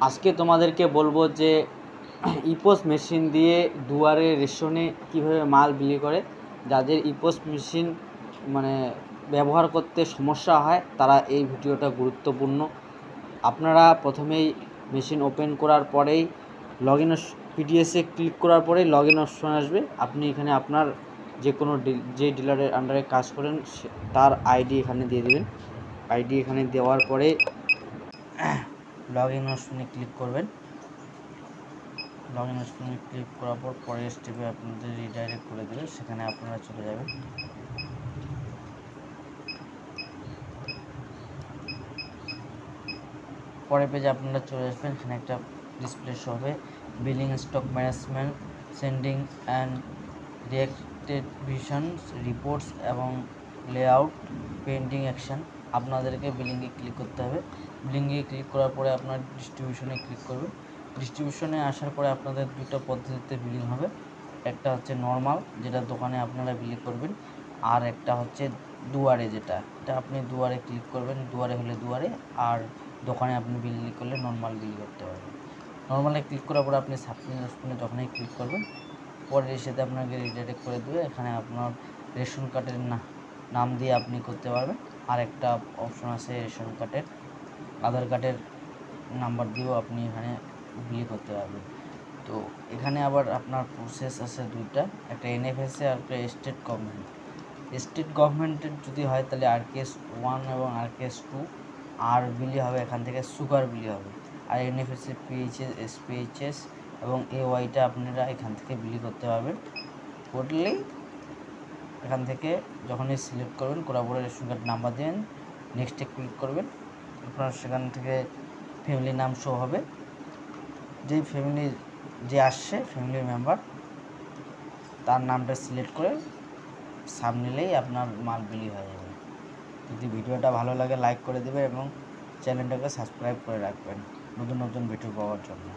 আজকে তোমাদেরকে বলবো যে ইপোস মেশিন দিয়ে দুয়ারে রেশনে কিভাবে মাল বিলি করে। যাদের ইপোস মেশিন মানে ব্যবহার করতে সমস্যা হয় তারা এই ভিডিওটা গুরুত্বপূর্ণ। আপনারা প্রথমেই মেশিন ওপেন করার পরেই লগ ইন পিডিএসে ক্লিক করার পরেই লগ ইন অপশন আসবে। আপনি এখানে আপনার যে কোনো যে ডিলারের আন্ডারে কাজ করেন তার আইডি এখানে দিয়ে দেবেন। আইডি এখানে দেওয়ার পরে লগ ইন অপশনে ক্লিক করবেন। লগ ইন অপশনে ক্লিক করার পর পরের স্টেপে আপনাদের রিডাইরেক্ট করে দেবে, সেখানে আপনারা চলে যাবেন। পরের পেজে আপনারা চলে আসবেন। এখানে একটা ডিসপ্লে শো হবে, billing, stock management, sending and reactivation reports এবং লেআউট, পেন্ডিং অ্যাকশন। আপনাদেরকে বিলিংয়ে ক্লিক করতে হবে। বিলিংয়ে ক্লিক করার পরে আপনার ডিস্ট্রিবিউশনে ক্লিক করবেন। ডিস্ট্রিবিউশনে আসার পরে আপনাদের দুটো পদ্ধতিতে বিলিং হবে। একটা হচ্ছে নর্মাল, যেটা দোকানে আপনারা বিলি করবেন, আর একটা হচ্ছে দুয়ারে, যেটা আপনি দুয়ারে ক্লিক করবেন। দুয়ারে হলে দুয়ারে, আর দোকানে আপনি বিলি করলে নর্মাল বিলি করতে পারবেন। নর্মালে ক্লিক করার পরে আপনি সাবমিট অপশনে যখনই ক্লিক করবেন, পরে এসেতে আপনাকে রিডাইরেক্ট করে দেবে। এখানে আপনার রেশন কার্ডের নাম দিয়ে আপনি করতে পারবেন। আর একটা অপশন আছে রেশন কার্ডের, আধার কার্ডের নাম্বার দিয়েও আপনি এখানে বিলি করতে পারবেন। তো এখানে আবার আপনার প্রসেস আছে দুইটা, একটা এনএফএসএ আর একটা স্টেট গভর্নমেন্ট। স্টেট গভর্নমেন্টের যদি হয় তাহলে আরকেএস 1 এবং আরকেএস 2 আর বিলি হবে, এখান থেকে সুগার বিলি হবে। আর এনএফএসএ পিএইচএস, এসপিএইচএস এবং এওয়াইটা আপনারা এখান থেকে বিলি করতে পারবেন। করলেই এখান থেকে যখনই সিলেক্ট করবেন করার পরে রেশন কার্ড নাম্বার দেবেন, নেক্সটে ক্লিক করবেন। আপনার সেখান থেকে ফ্যামিলি নাম শো হবে, যেই ফ্যামিলি যে আসছে ফ্যামিলি মেম্বার তার নামটা সিলেক্ট করে সামনেলেই আপনার মাল বিলি হয়ে যাবে। যদি ভিডিওটা ভালো লাগে লাইক করে দেবে এবং চ্যানেলটাকে সাবস্ক্রাইব করে রাখবেন নতুন নতুন ভিডিও পাওয়ার জন্য।